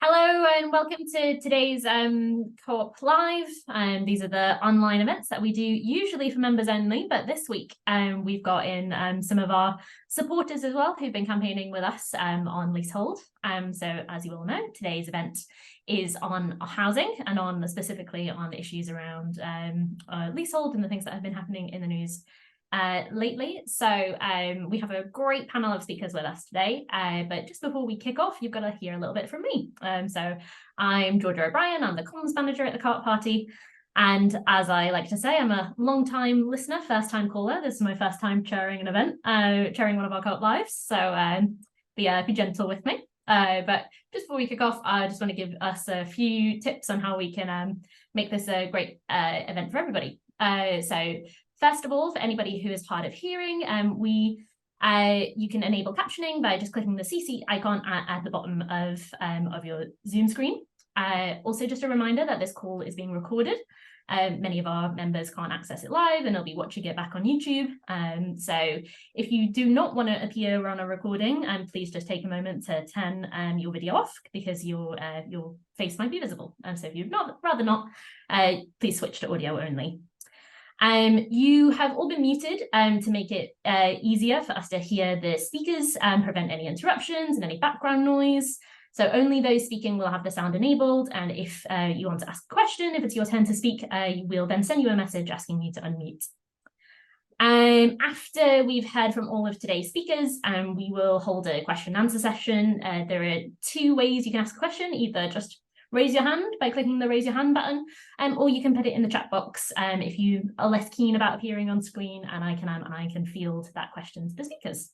Hello and welcome to today's Co-op Live. These are the online events that we do usually for members only, but this week we've got in some of our supporters as well who've been campaigning with us on leasehold. So as you all know, today's event is on housing and specifically on issues around leasehold and the things that have been happening in the news lately. So we have a great panel of speakers with us today, but just before we kick off, you've got to hear a little bit from me. So I'm Georgia O'Brien, I'm the comms manager at the Co-op Party, and as I like to say, I'm a long-time listener, first-time caller. This is my first time chairing an event, chairing one of our Co-op Lives, so be gentle with me. But just before we kick off, I just want to give us a few tips on how we can make this a great event for everybody. So first of all, for anybody who is hard of hearing, you can enable captioning by just clicking the CC icon at the bottom of your Zoom screen. Also, just a reminder that this call is being recorded. Many of our members can't access it live and they'll be watching it back on YouTube. So if you do not want to appear on a recording, please just take a moment to turn your video off because your face might be visible. So if you'd rather not, please switch to audio only. You have all been muted to make it easier for us to hear the speakers and prevent any interruptions and any background noise. So only those speaking will have the sound enabled. And if you want to ask a question, if it's your turn to speak, we'll then send you a message asking you to unmute. After we've heard from all of today's speakers, we will hold a question and answer session. There are two ways you can ask a question, either just raise your hand by clicking the raise your hand button, or you can put it in the chat box if you are less keen about appearing on screen, and I can field that question to the speakers.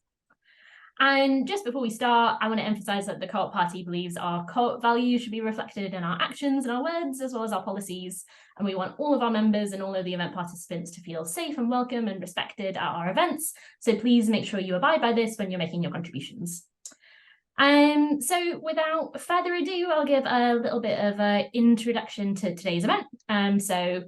And just before we start, I want to emphasize that the Co-op Party believes our co-op values should be reflected in our actions and our words, as well as our policies. And we want all of our members and all of the event participants to feel safe and welcome and respected at our events. So please make sure you abide by this when you're making your contributions. So without further ado, I'll give a little bit of an introduction to today's event. So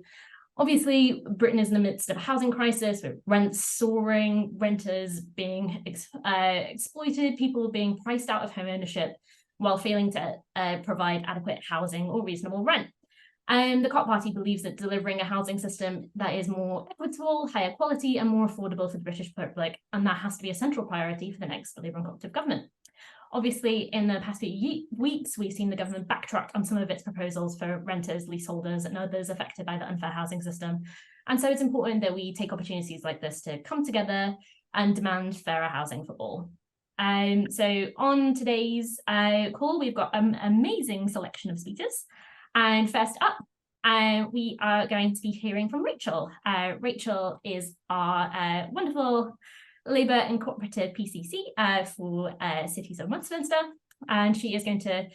obviously, Britain is in the midst of a housing crisis with rents soaring, renters being exploited, people being priced out of home ownership while failing to provide adequate housing or reasonable rent. The Co-op Party believes that delivering a housing system that is more equitable, higher quality and more affordable for the British public, and that has to be a central priority for the next Labour Co-operative Government. Obviously, in the past few weeks, we've seen the government backtrack on some of its proposals for renters, leaseholders, and others affected by the unfair housing system. And so it's important that we take opportunities like this to come together and demand fairer housing for all. So on today's call, we've got an amazing selection of speakers. And first up, we are going to be hearing from Rachel. Rachel is our wonderful Labour and Co-operative PCC for Cities of Westminster, and she is going to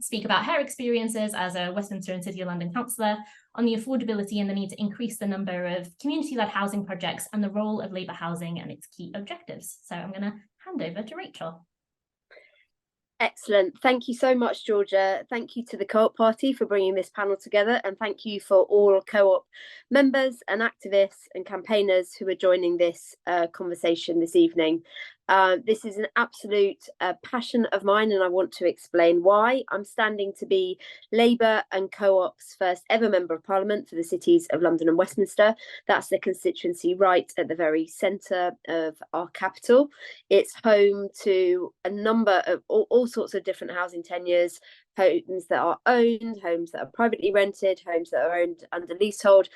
speak about her experiences as a Westminster and City of London councillor on the affordability and the need to increase the number of community-led housing projects and the role of Labour housing and its key objectives. So I'm going to hand over to Rachel. Excellent. Thank you so much, Georgia. Thank you to the Co-op Party for bringing this panel together, and thank you for all Co-op members and activists and campaigners who are joining this conversation this evening. This is an absolute passion of mine, and I want to explain why. I'm standing to be Labour and Co-op's first ever Member of Parliament for the cities of London and Westminster. That's the constituency right at the very centre of our capital. It's home to a number of all sorts of different housing tenures, homes that are owned, homes that are privately rented, homes that are owned under leasehold,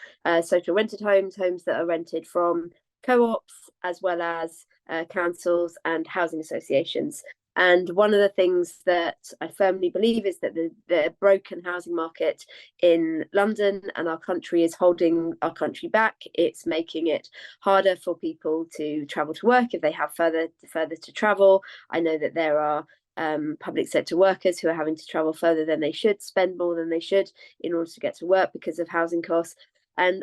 social rented homes, homes that are rented from co-ops, as well as councils and housing associations. And one of the things that I firmly believe is that the broken housing market in London and our country is holding our country back. It's making it harder for people to travel to work if they have further to travel. I know that there are public sector workers who are having to travel further than they should, spend more than they should in order to get to work because of housing costs.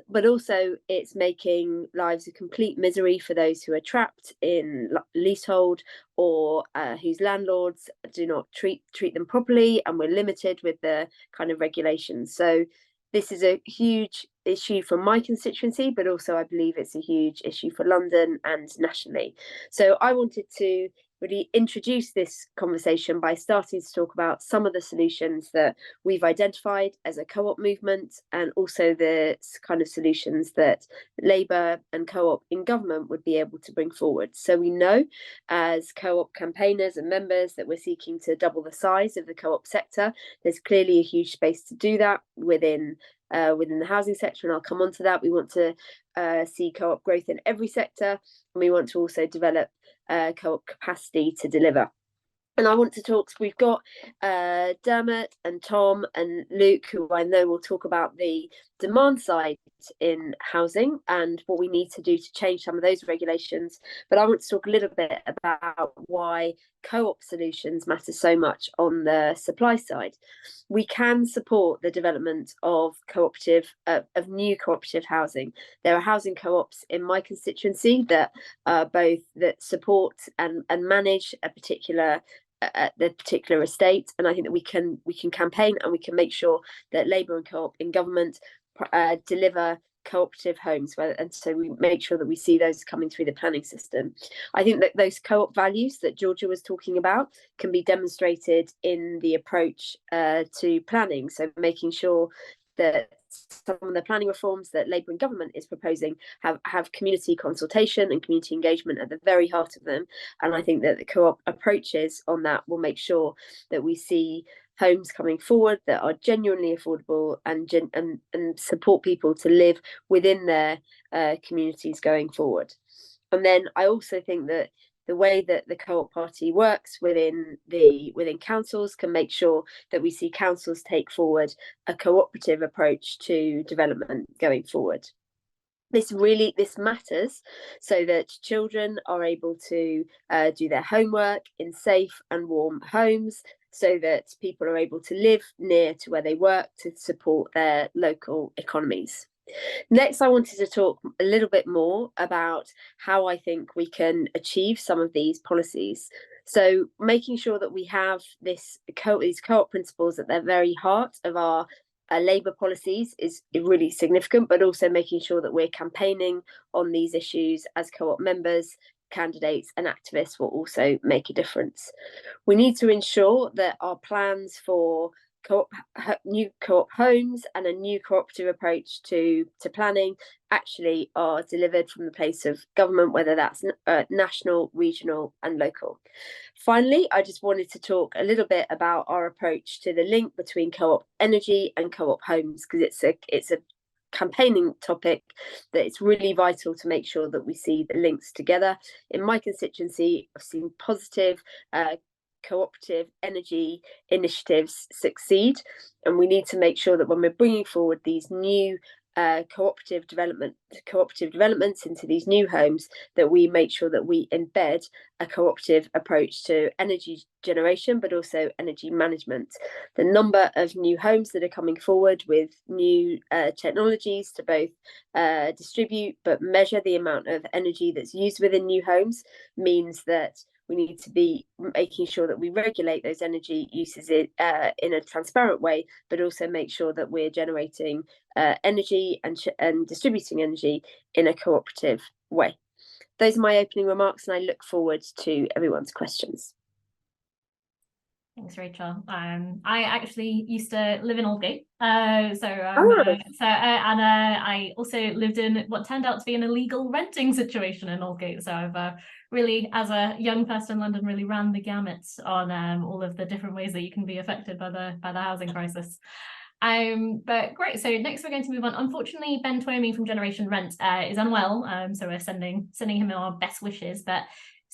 But also it's making lives a complete misery for those who are trapped in leasehold or whose landlords do not treat them properly, and we're limited with the kind of regulations. So this is a huge issue for my constituency, but also I believe it's a huge issue for London and nationally. So I wanted to really introduce this conversation by starting to talk about some of the solutions that we've identified as a co-op movement, and also the kind of solutions that Labour and co-op in government would be able to bring forward. So we know as co-op campaigners and members that we're seeking to double the size of the co-op sector. There's clearly a huge space to do that within the housing sector, and I'll come on to that. We want to see co-op growth in every sector, and we want to also develop co-op capacity to deliver. And I want to talk, we've got Dermot and Tom and Luke, who I know will talk about the demand side in housing and what we need to do to change some of those regulations. But I want to talk a little bit about why co-op solutions matter so much on the supply side. We can support the development of new cooperative housing. There are housing co-ops in my constituency that both that support and manage a particular the particular estate, and I think that we can campaign and we can make sure that Labour and co-op in government deliver cooperative homes, and so we make sure that we see those coming through the planning system. I think that those co-op values that Georgia was talking about can be demonstrated in the approach to planning, so making sure that some of the planning reforms that Labour and government is proposing have community consultation and community engagement at the very heart of them. And I think that the co-op approaches on that will make sure that we see homes coming forward that are genuinely affordable and support people to live within their communities going forward. And then I also think that the way that the Co-op Party works within councils can make sure that we see councils take forward a cooperative approach to development going forward. This matters so that children are able to do their homework in safe and warm homes, so that people are able to live near to where they work to support their local economies. Next, I wanted to talk a little bit more about how I think we can achieve some of these policies. So making sure that we have these co-op principles at the very heart of our Labour policies is really significant, but also making sure that we're campaigning on these issues as co-op members, candidates and activists will also make a difference. We need to ensure that our plans for new co-op homes and a new cooperative approach to planning actually are delivered from the place of government, whether that's national, regional and local. Finally, I just wanted to talk a little bit about our approach to the link between co-op energy and co-op homes, because it's a campaigning topic that it's really vital to make sure that we see the links together. In my constituency, I've seen positive cooperative energy initiatives succeed, and we need to make sure that when we're bringing forward these new cooperative developments into these new homes, that we make sure that we embed a cooperative approach to energy generation but also energy management. The number of new homes that are coming forward with new technologies to both distribute but measure the amount of energy that's used within new homes means that we need to be making sure that we regulate those energy uses in a transparent way, but also make sure that we're generating energy and distributing energy in a cooperative way. Those are my opening remarks, and I look forward to everyone's questions. Thanks, Rachel. I actually used to live in Aldgate, and I also lived in what turned out to be an illegal renting situation in Aldgate. So I've really, as a young person in London, really ran the gamut on all of the different ways that you can be affected by the housing crisis. But great. So next we're going to move on. Unfortunately, Ben Twomey from Generation Rent is unwell, so we're sending him our best wishes. But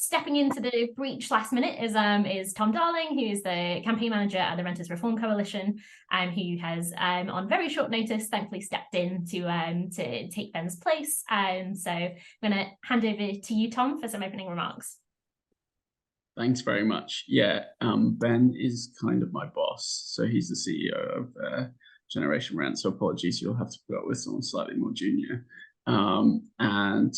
stepping into the breach last minute is Tom Darling, who is the campaign manager at the Renters Reform Coalition, who has on very short notice thankfully stepped in to take Ben's place. So I'm going to hand over to you, Tom, for some opening remarks. Thanks very much. Yeah, Ben is kind of my boss, so he's the CEO of Generation Rent. So apologies, you'll have to put up with someone slightly more junior. And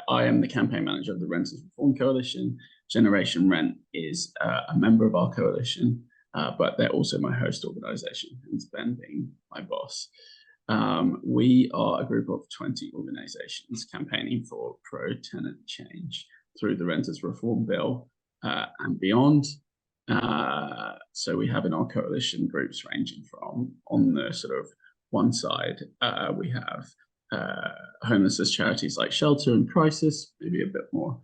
I am the campaign manager of the Renters Reform Coalition. Generation Rent is a member of our coalition, but they're also my host organisation, hence Ben being my boss. We are a group of 20 organisations campaigning for pro-tenant change through the Renters Reform Bill, and beyond. So we have in our coalition groups ranging from, on the sort of one side, we have homelessness charities like Cllr and Crisis, maybe a bit more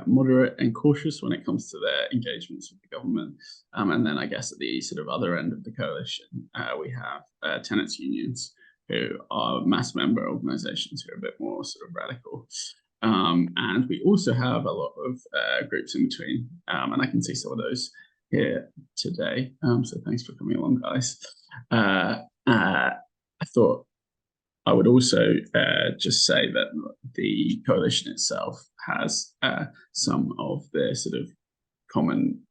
moderate and cautious when it comes to their engagements with the government. And then I guess at the sort of other end of the coalition, we have tenants unions, who are mass member organisations who are a bit more sort of radical. And we also have a lot of groups in between, and I can see some of those here today. So thanks for coming along, guys. I thought I would also just say that the coalition itself has some of the sort of common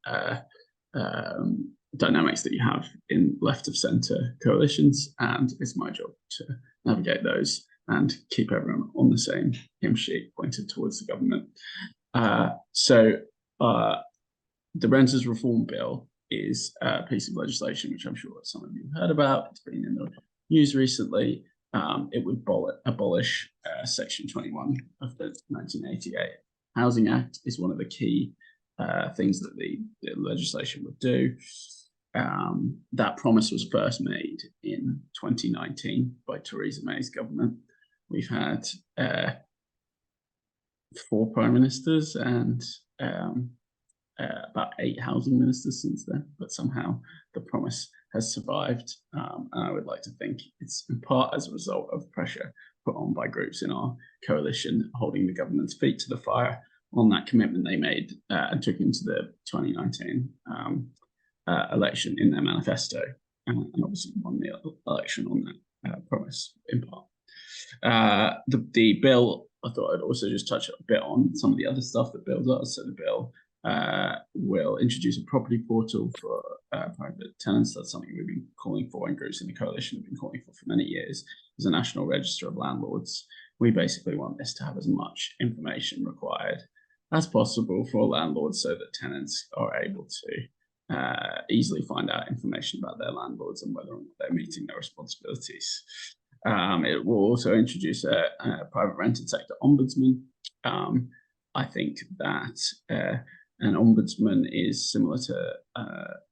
dynamics that you have in left of centre coalitions, and it's my job to navigate those and keep everyone on the same hymn sheet pointed towards the government. So the Renters Reform Bill is a piece of legislation which I'm sure some of you have heard about. It's been in the news recently. It would abolish Section 21 of the 1988 Housing Act. Is one of the key things that the legislation would do. That promise was first made in 2019 by Theresa May's government. We've had 4 prime ministers and about 8 housing ministers since then, but somehow the promise has survived. And I would like to think it's in part as a result of pressure put on by groups in our coalition, holding the government's feet to the fire on that commitment they made and took into the 2019 election in their manifesto, and obviously won the election on that promise in part. The bill, I thought I'd also just touch a bit on some of the other stuff that bill does. So the bill will introduce a property portal for private tenants. That's something we've been calling for, and groups in the coalition have been calling for many years. There's a national register of landlords. We basically want this to have as much information required as possible for landlords, so that tenants are able to easily find out information about their landlords and whether or not they're meeting their responsibilities. It will also introduce a private rented sector ombudsman. I think that an ombudsman is similar to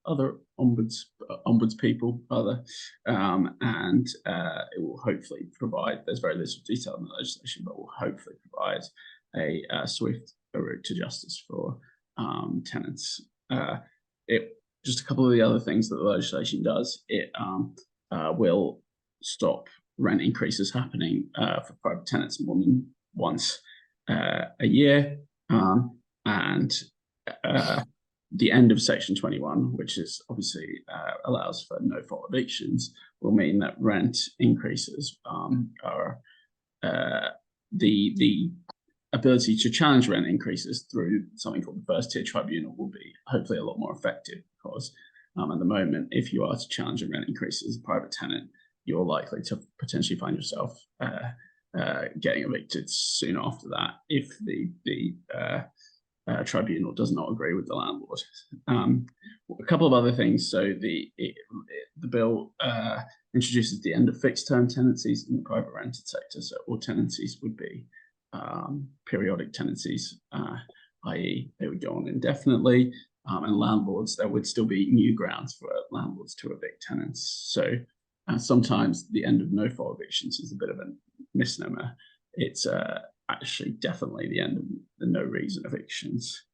other ombuds people, rather, and it will hopefully provide, there's very little detail in the legislation, but will hopefully provide a swift route to justice for tenants. Just a couple of the other things that the legislation does, it will stop rent increases happening for private tenants more than once a year, and the end of Section 21, which is obviously allows for no-fault evictions, will mean that rent increases are the ability to challenge rent increases through something called the first tier tribunal will be hopefully a lot more effective, because at the moment, if you are to challenge a rent increase as a private tenant, you're likely to potentially find yourself getting evicted soon after that if the tribunal does not agree with the landlord. A couple of other things. So the bill introduces the end of fixed term tenancies in the private rented sector. So all tenancies would be periodic tenancies, i.e. they would go on indefinitely, and landlords, there would still be new grounds for landlords to evict tenants. So sometimes the end of no-fault evictions is a bit of a misnomer. It's actually definitely the end of the no-reason evictions,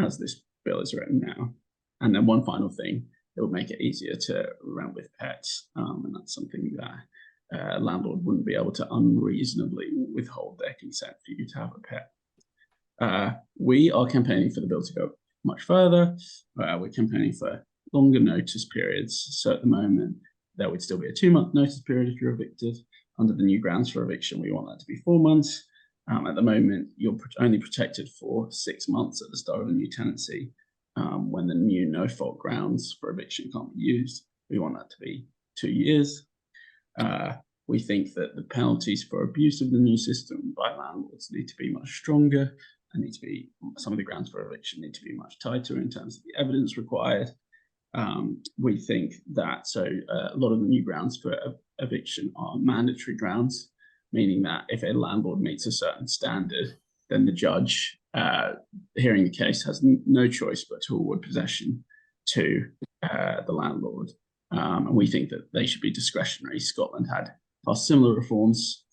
as this bill is written now. And then one final thing, it would make it easier to rent with pets, and that's something that a landlord wouldn't be able to unreasonably withhold their consent for you to have a pet. We are campaigning for the bill to go much further. We're campaigning for longer notice periods. So at the moment, there would still be a 2-month notice period if you're evicted. Under the new grounds for eviction, we want that to be 4 months. At the moment, you're only protected for 6 months at the start of a new tenancy, when the new no-fault grounds for eviction can't be used. We want that to be 2 years. We think that the penalties for abuse of the new system by landlords need to be much stronger, and need to be, some of the grounds for eviction need to be much tighter in terms of the evidence required. We think that a lot of the new grounds for eviction are mandatory grounds, meaning that if a landlord meets a certain standard, then the judge hearing the case has no choice but to award possession to the landlord. And we think that they should be discretionary. Scotland had passed similar reforms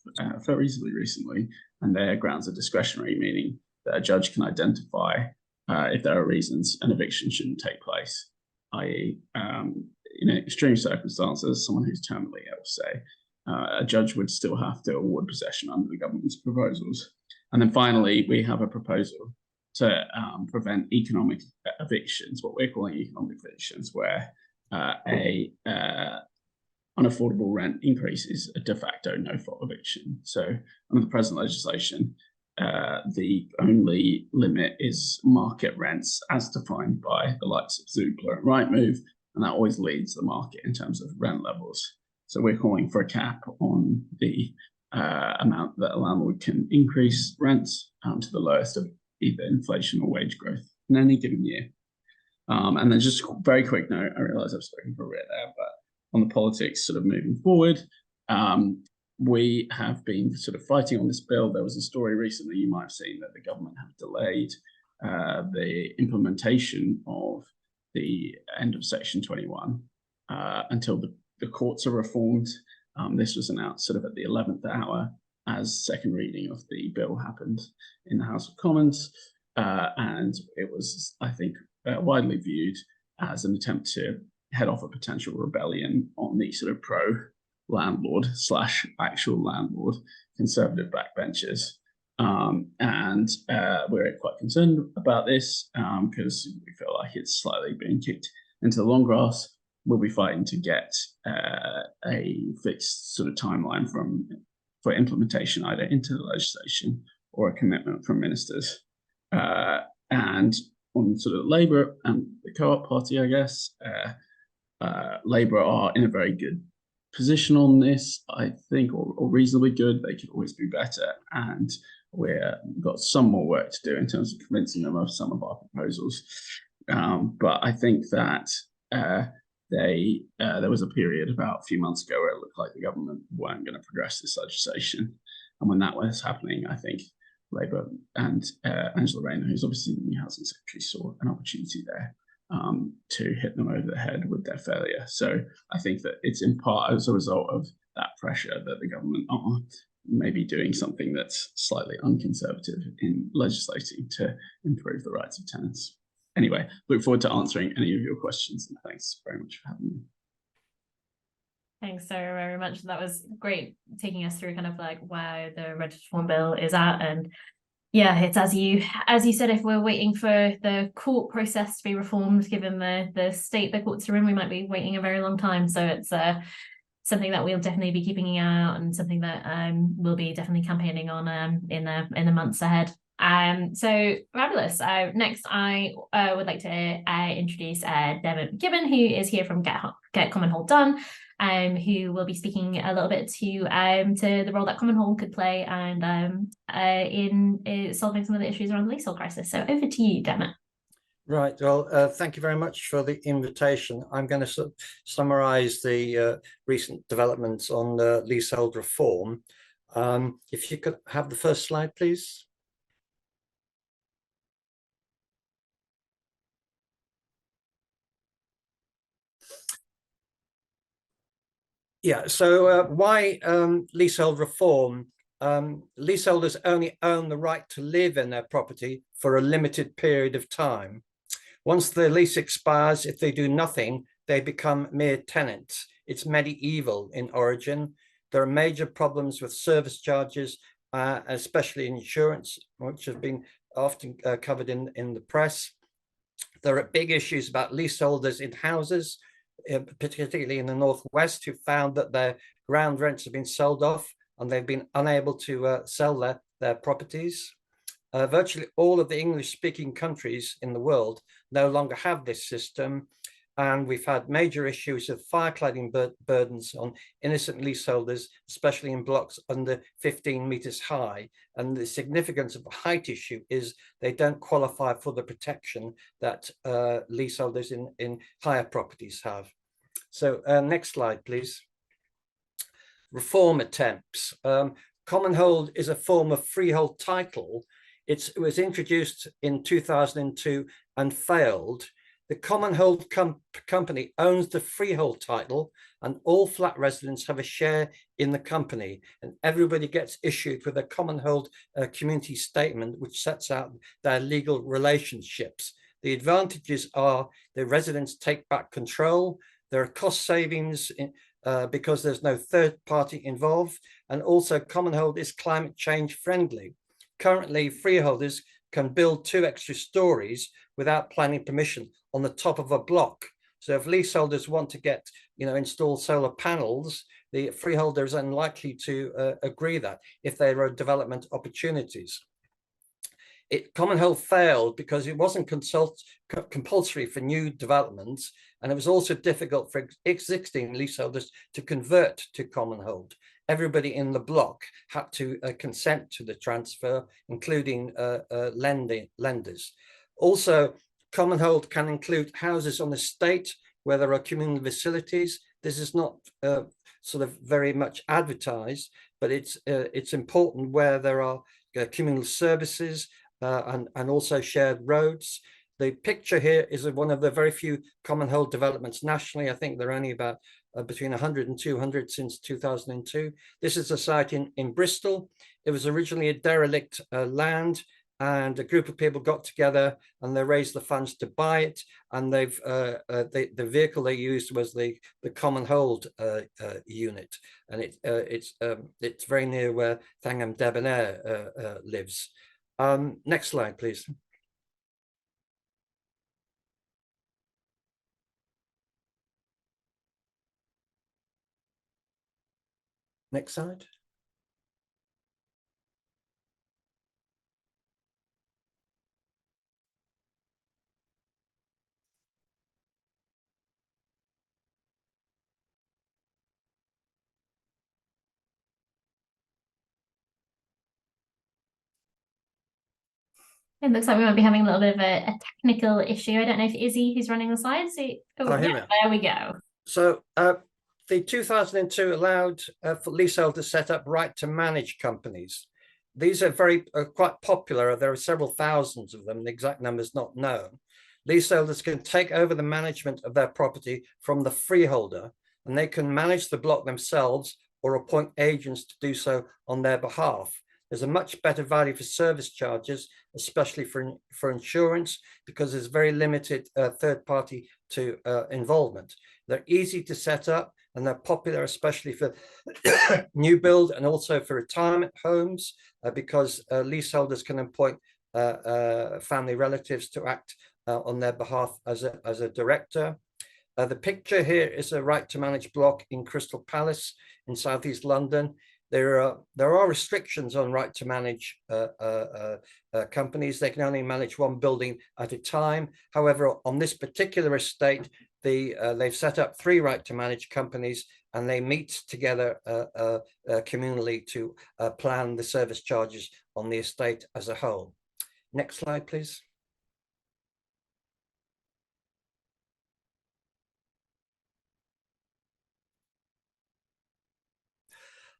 fairly recently, and their grounds are discretionary, meaning that a judge can identify if there are reasons an eviction shouldn't take place, i.e. In extreme circumstances, someone who's terminally ill, say, a judge would still have to award possession under the government's proposals. And then finally, we have a proposal to prevent economic evictions, what we're calling economic evictions, where unaffordable rent increase is a de facto no-fault eviction. So under the present legislation, the only limit is market rents as defined by the likes of Cllr and Rightmove, and that always leads the market in terms of rent levels. So we're calling for a cap on the amount that a landlord can increase rents to the lowest of either inflation or wage growth in any given year. And then just a very quick note, I realise I've spoken for a bit there, but on the politics sort of moving forward, we have been sort of fighting on this bill. There was a story recently, you might have seen, that the government have delayed the implementation of the end of Section 21 until the courts are reformed. This was announced sort of at the 11th hour as second reading of the bill happened in the House of Commons. And it was, I think, widely viewed as an attempt to head off a potential rebellion on the sort of pro-landlord / actual landlord conservative backbenchers. And we're quite concerned about this because we feel like it's slightly being kicked into the long grass. We'll be fighting to get a fixed sort of timeline for implementation, either into the legislation or a commitment from ministers. And on sort of Labour and the Co-op Party, I guess, Labour are in a very good position on this, I think, or reasonably good. They could always be better, and we've got some more work to do in terms of convincing them of some of our proposals. But I think that there was a period about a few months ago where it looked like the government weren't going to progress this legislation, and when that was happening, I think Labour and Angela Rayner, who's obviously the new housing secretary, saw an opportunity there to hit them over the head with their failure. So I think that it's in part as a result of that pressure that the government are maybe doing something that's slightly unconservative in legislating to improve the rights of tenants. Anyway, look forward to answering any of your questions, and thanks very much for having me. Thanks so very much. That was great, taking us through kind of like where the Rent Reform Bill is at. And yeah, it's as you said, if we're waiting for the court process to be reformed, given the state the courts are in, we might be waiting a very long time. So it's something that we'll definitely be keeping an eye out, and something that we'll be definitely campaigning on in the months ahead. So fabulous. Next, I would like to introduce Devin McGibbon, who is here from Get Commonhold Done, who will be speaking a little bit to the role that Commonhold could play and in solving some of the issues around the leasehold crisis. So over to you, Devin. Right. Well, thank you very much for the invitation. I'm going to summarise the recent developments on leasehold reform. If you could have the first slide, please. Yeah, so why leasehold reform? Leaseholders only own the right to live in their property for a limited period of time. Once the lease expires, if they do nothing, they become mere tenants. It's medieval in origin. There are major problems with service charges, especially insurance, which have been often covered in the press. There are big issues about leaseholders in houses, particularly in the Northwest, who found that their ground rents have been sold off and they've been unable to sell their properties. Virtually all of the English-speaking countries in the world no longer have this system, and we've had major issues of fire cladding burdens on innocent leaseholders, especially in blocks under 15 meters high. And the significance of the height issue is they don't qualify for the protection that leaseholders in higher properties have. So next slide, please. Reform attempts. Commonhold is a form of freehold title It was introduced in 2002 and failed. The Commonhold company owns the freehold title, and all flat residents have a share in the company, and everybody gets issued with a Commonhold community statement which sets out their legal relationships. The advantages are the residents take back control, there are cost savings because there's no third party involved, and also Commonhold is climate change friendly. Currently, freeholders can build 2 extra stories without planning permission on the top of a block. So if leaseholders want to get, install solar panels, the freeholder is unlikely to agree that if there are development opportunities. Commonhold failed because it wasn't compulsory for new developments, and it was also difficult for existing leaseholders to convert to Commonhold. Everybody in the block had to consent to the transfer, including lenders. Also, Commonhold can include houses on the estate where there are communal facilities. This is not sort of very much advertised, but it's important where there are communal services and also shared roads. The picture here is of one of the very few Commonhold developments nationally. I think there are only about between 100 and 200 since 2002. This is a site in Bristol. It was originally a derelict land, and a group of people got together and they raised the funds to buy it. And the vehicle they used was the Commonhold unit, and it's very near where Thangham Debonair lives. Next slide, please. Next slide. It looks like we might be having a little bit of a technical issue. I don't know if Izzy who's running the slides. Yeah, there we go. So the 2002 allowed for leasehold to set up right to manage companies. These are quite popular. There are several thousands of them. The exact number is not known. Leaseholders can take over the management of their property from the freeholder, and they can manage the block themselves or appoint agents to do so on their behalf. There's a much better value for service charges, especially for insurance, because there's very limited third party to involvement. They're easy to set up, and they're popular, especially for new build and also for retirement homes, because leaseholders can appoint family relatives to act on their behalf as a director. The picture here is a right to manage block in Crystal Palace in southeast London. There are restrictions on right to manage companies. They can only manage 1 building at a time. However, on this particular estate, they've set up 3 right to manage companies, and they meet together communally to plan the service charges on the estate as a whole. Next slide, please.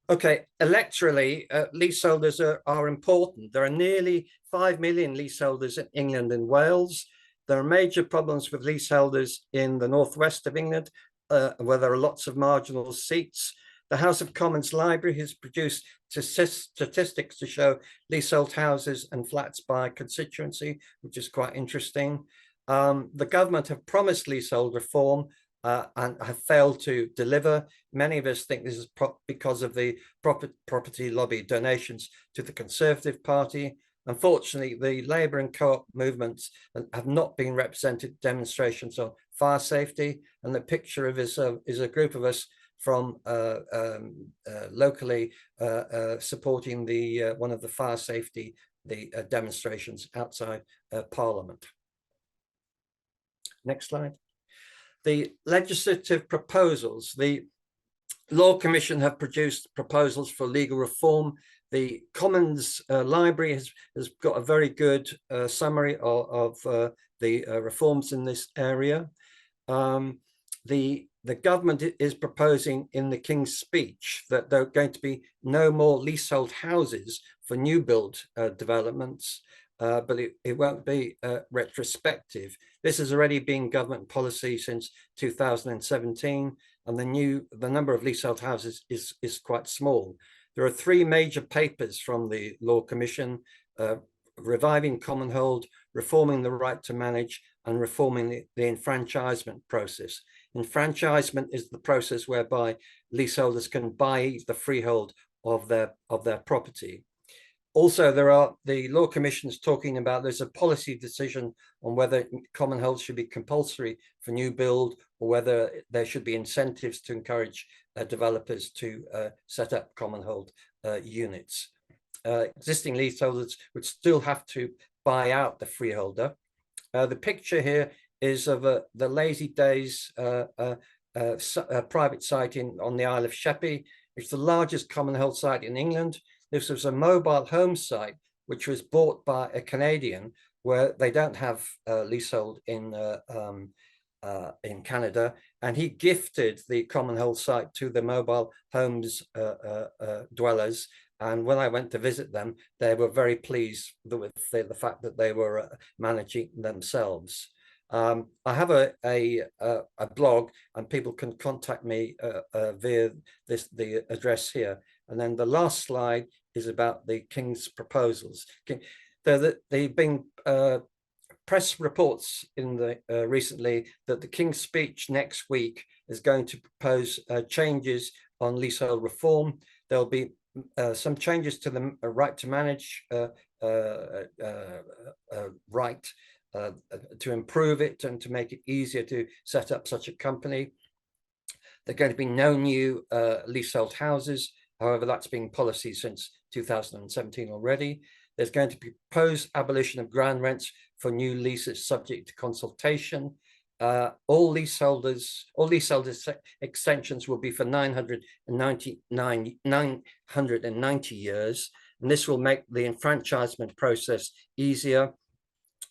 Okay, electorally, leaseholders are important. There are nearly 5 million leaseholders in England and Wales. There are major problems with leaseholders in the northwest of England, where there are lots of marginal seats. The House of Commons Library has produced statistics to show leasehold houses and flats by constituency, which is quite interesting. The government have promised leasehold reform, and have failed to deliver. Many of us think this is because of the property lobby donations to the Conservative Party. Unfortunately, the Labour and Co-op movements have not been represented demonstrations on fire safety. And the picture of is a group of us from locally supporting the one of the fire safety demonstrations outside Parliament. Next slide. The legislative proposals. The Law Commission have produced proposals for legal reform. The Commons Library has got a very good summary of the reforms in this area. The the government is proposing in the King's Speech that there are going to be no more leasehold houses for new build developments, but it won't be retrospective. This has already been government policy since 2017, and the number of leasehold houses is quite small. There are 3 major papers from the Law Commission: reviving Commonhold, reforming the right to manage, and reforming the enfranchisement process. Enfranchisement is the process whereby leaseholders can buy the freehold of their property. Also, the Law Commission is talking about, there's a policy decision on whether Commonhold should be compulsory for new build, or whether there should be incentives to encourage developers to set up Commonhold units. Existing leaseholders would still have to buy out the freeholder. The picture here is of the Lazy Days private site on the Isle of Sheppey. It's the largest Commonhold site in England. This was a mobile home site which was bought by a Canadian, where they don't have leasehold in Canada, and he gifted the Commonhold site to the mobile homes dwellers. And when I went to visit them, they were very pleased with the fact that they were managing themselves. I have a blog, and people can contact me via the address here. And then the last slide is about the King's proposals. They've been press reports in recently that the King's Speech next week is going to propose changes on leasehold reform. There'll be some changes to the right to manage right, to improve it and to make it easier to set up such a company. There are going to be no new leasehold houses. However, that's been policy since 2017 already. There's going to be proposed abolition of ground rents for new leases subject to consultation. All leaseholders extensions will be for 990 years, and this will make the enfranchisement process easier.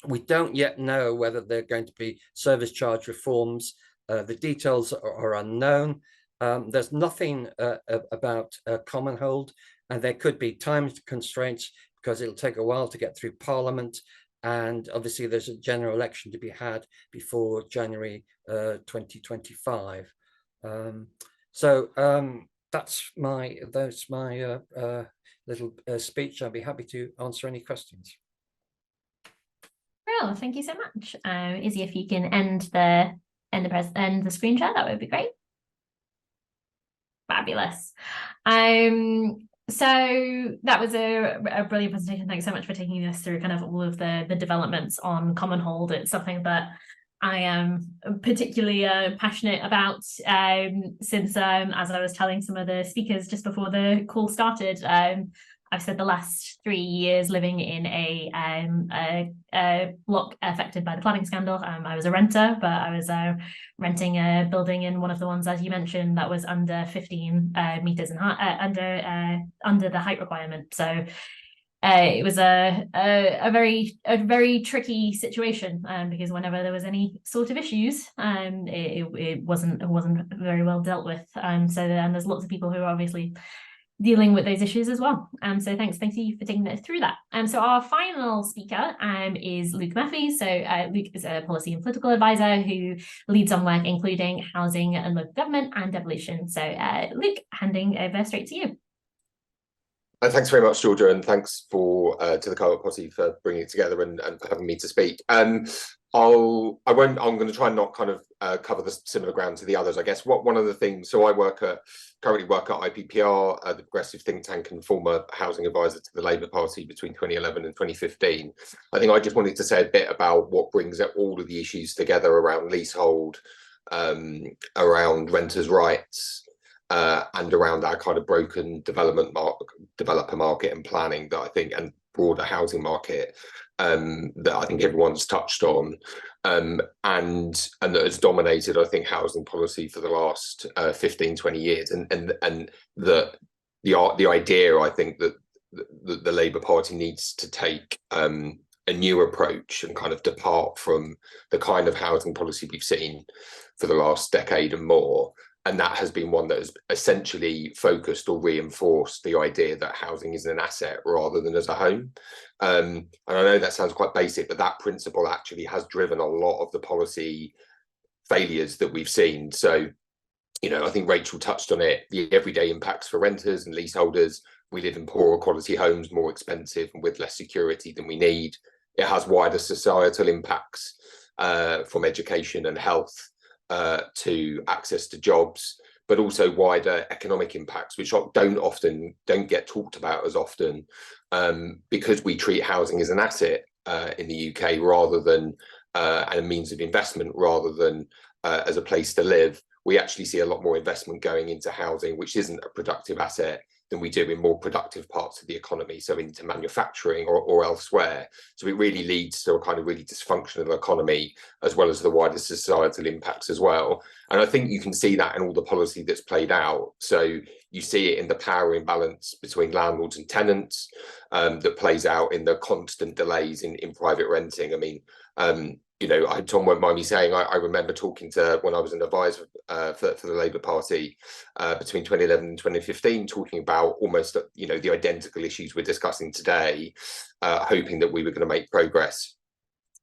We don't yet know whether there are going to be service charge reforms. The details are unknown. There's nothing about Commonhold, and there could be time constraints because it'll take a while to get through Parliament. And obviously there's a general election to be had before January 2025. That's my little speech. I'll be happy to answer any questions. Well, thank you so much. Izzy, if you can end the screen share, that would be great. Fabulous. So that was a brilliant presentation. Thanks so much for taking us through kind of all of the developments on Commonhold. It's something that I am particularly passionate about since, as I was telling some of the speakers just before the call started, I've spent the last 3 years living in a block affected by the cladding scandal. I was a renter, but I was renting a building in one of the ones, as you mentioned, that was under 15 meters in height, under the height requirement. So it was a very tricky situation because whenever there was any sort of issues, it wasn't very well dealt with. So then there's lots of people who are obviously dealing with those issues as well. So thanks you for taking us through that. So our final speaker is Luke Murphy. So Luke is a policy and political advisor who leads on work including housing and local government and devolution. So Luke, handing over straight to you. Thanks very much, Georgia, and thanks to the Co-op Party for bringing it together and for having me to speak. I'm going to try and not kind of cover the similar ground to the others. I guess one of the things, so I currently work at IPPR, the progressive think tank and former housing advisor to the Labour Party between 2011 and 2015. I think I just wanted to say a bit about what brings all of the issues together around leasehold, around renters' rights, and around our kind of broken developer market and planning that I think, and broader housing market that I think everyone's touched on, and that has dominated, I think, housing policy for the last 15-20 years, and the idea, I think, that the Labour Party needs to take a new approach and kind of depart from the kind of housing policy we've seen for the last decade and more. And that has been one that has essentially focused or reinforced the idea that housing is an asset rather than as a home. And I know that sounds quite basic, but that principle actually has driven a lot of the policy failures that we've seen. So, you know, I think Rachel touched on it, the everyday impacts for renters and leaseholders. We live in poorer quality homes, more expensive and with less security than we need. It has wider societal impacts from education and health to access to jobs, but also wider economic impacts, which don't get talked about as often, because we treat housing as an asset in the UK rather than and a means of investment rather than as a place to live. We actually see a lot more investment going into housing, which isn't a productive asset, than we do in more productive parts of the economy, so into manufacturing or elsewhere. So it really leads to a kind of really dysfunctional economy, as well as the wider societal impacts as well. And I think you can see that in all the policy that's played out. So you see it in the power imbalance between landlords and tenants, that plays out in the constant delays in private renting. I mean, you know, Tom won't mind me saying, I remember talking to, when I was an advisor for the Labour Party between 2011 and 2015, talking about almost, you know, the identical issues we're discussing today, hoping that we were going to make progress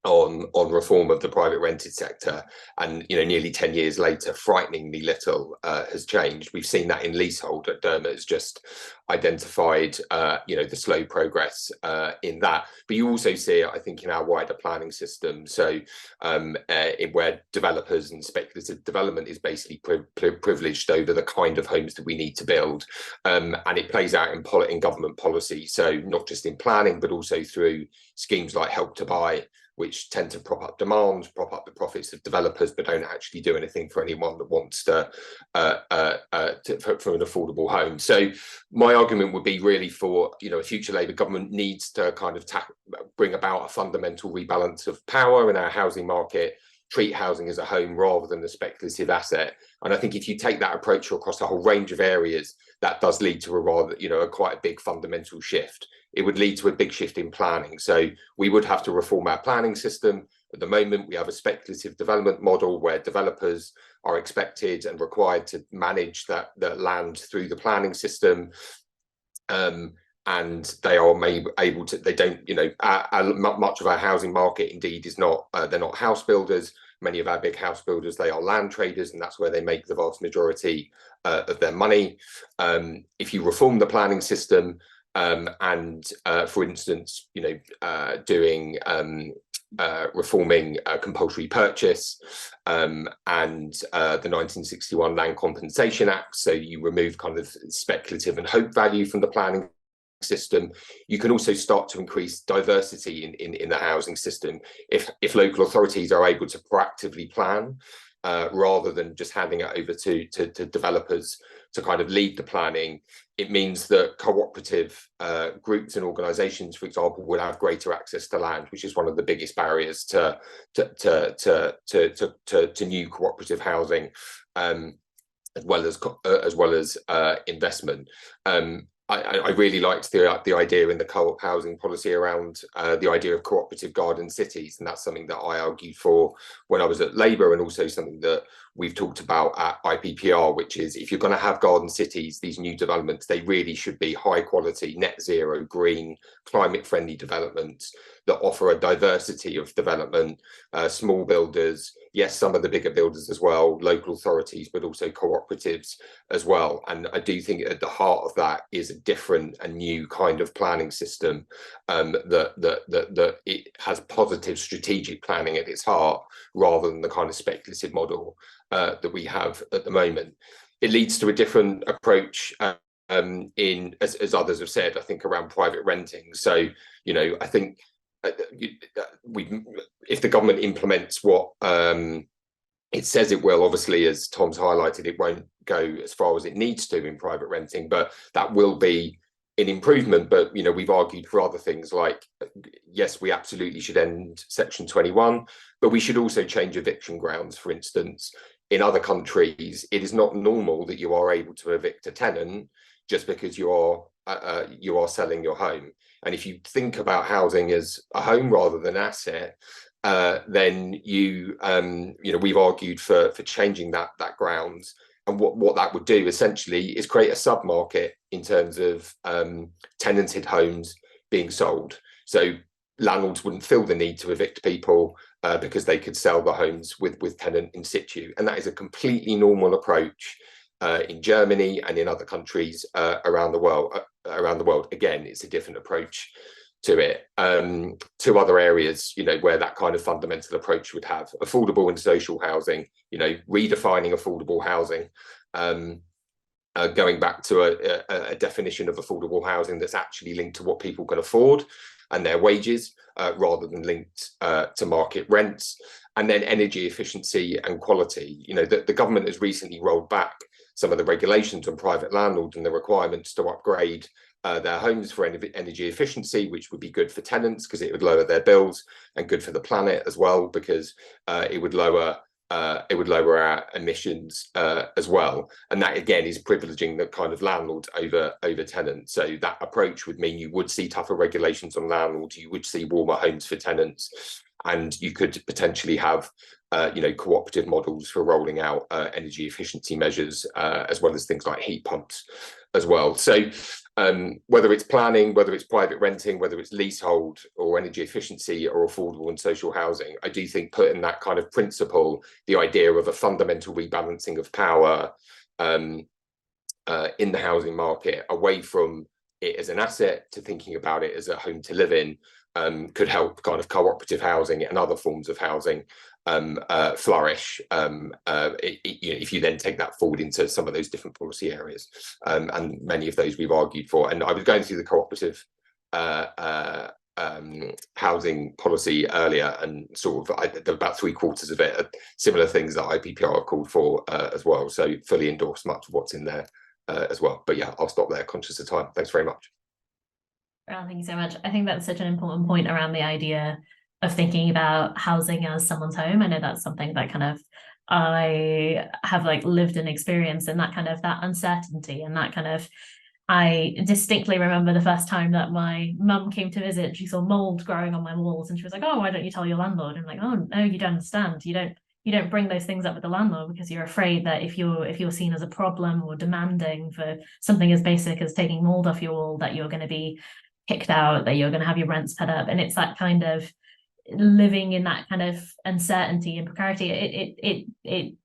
on reform of the private rented sector. And, you know, nearly 10 years later, frighteningly little has changed. We've seen that in leasehold. Dermot has just identified, you know, the slow progress in that. But you also see it, I think, in our wider planning system. So where developers and speculative development is basically privileged over the kind of homes that we need to build. And it plays out in government policy. So not just in planning, but also through schemes like Help to Buy, which tend to prop up demand, prop up the profits of developers, but don't actually do anything for anyone that wants to for an affordable home. So my argument would be really for, you know, a future Labour government needs to kind of bring about a fundamental rebalance of power in our housing market, treat housing as a home rather than a speculative asset. And I think if you take that approach across a whole range of areas, that does lead to a rather, you know, quite a big fundamental shift. It would lead to a big shift in planning. So we would have to reform our planning system. At the moment, we have a speculative development model where developers are expected and required to manage that land through the planning system. And they are able to, they don't, you know, much of our housing market indeed is not, they're not house builders. Many of our big house builders, they are land traders, and that's where they make the vast majority of their money. If you reform the planning system, and for instance, you know, doing reforming compulsory purchase and the 1961 Land Compensation Act, so you remove kind of speculative and hope value from the planning system, you can also start to increase diversity in the housing system. If local authorities are able to proactively plan rather than just handing it over to developers to kind of lead the planning, it means that cooperative groups and organisations, for example, will have greater access to land, which is one of the biggest barriers to new cooperative housing, as well as investment. I really liked the idea in the co-op housing policy around the idea of cooperative garden cities, and that's something that I argued for when I was at Labour, and also something that we've talked about at IPPR, which is if you're going to have garden cities, these new developments, they really should be high quality, net zero, green, climate friendly developments that offer a diversity of development, small builders, yes, some of the bigger builders as well, local authorities, but also cooperatives as well. And I do think at the heart of that is a different and new kind of planning system, that it has positive strategic planning at its heart, rather than the kind of speculative model that we have at the moment. It leads to a different approach in, as others have said, I think, around private renting. So, you know, I think if the government implements what it says it will, obviously, as Tom's highlighted, it won't go as far as it needs to in private renting, but that will be an improvement. But, you know, we've argued for other things like, yes, we absolutely should end Section 21, but we should also change eviction grounds. For instance, in other countries, it is not normal that you are able to evict a tenant just because you are selling your home. And if you think about housing as a home rather than asset, then you know, we've argued for changing that grounds. And what that would do essentially is create a sub-market in terms of tenanted homes being sold. So landlords wouldn't feel the need to evict people because they could sell the homes with tenant in situ. And that is a completely normal approach in Germany and in other countries around the world. Again, it's a different approach to it. Two other areas, you know, where that kind of fundamental approach would have affordable and social housing, you know, redefining affordable housing, going back to a definition of affordable housing that's actually linked to what people can afford and their wages, rather than linked to market rents. And then energy efficiency and quality. You know, the government has recently rolled back some of the regulations on private landlords and the requirements to upgrade their homes for energy efficiency, which would be good for tenants because it would lower their bills, and good for the planet as well because it would lower our emissions as well. And that again is privileging the kind of landlords over tenants. So that approach would mean you would see tougher regulations on landlords, you would see warmer homes for tenants, and you could potentially have you know, cooperative models for rolling out energy efficiency measures, as well as things like heat pumps as well. So whether it's planning, whether it's private renting, whether it's leasehold or energy efficiency or affordable and social housing, I do think putting that kind of principle, the idea of a fundamental rebalancing of power in the housing market, away from it as an asset to thinking about it as a home to live in, could help kind of cooperative housing and other forms of housing flourish, if you then take that forward into some of those different policy areas, and many of those we've argued for. And I was going through the cooperative housing policy earlier, and sort of there were about 3/4 of it are similar things that IPPR are called for as well. So fully endorse much of what's in there as well. But yeah, I'll stop there, conscious of time. Thanks very much. Well, thank you so much. I think that's such an important point around the idea of thinking about housing as someone's home. I know that's something that kind of I have like lived and experienced, and that kind of that uncertainty and that kind of, I distinctly remember the first time that my mum came to visit, she saw mold growing on my walls and she was like, oh, why don't you tell your landlord? And I'm like, oh no, you don't understand. You don't bring those things up with the landlord because you're afraid that if you're seen as a problem or demanding for something as basic as taking mold off your wall, that you're going to be kicked out, that you're going to have your rents put up. And it's that kind of living in that kind of uncertainty and precarity. It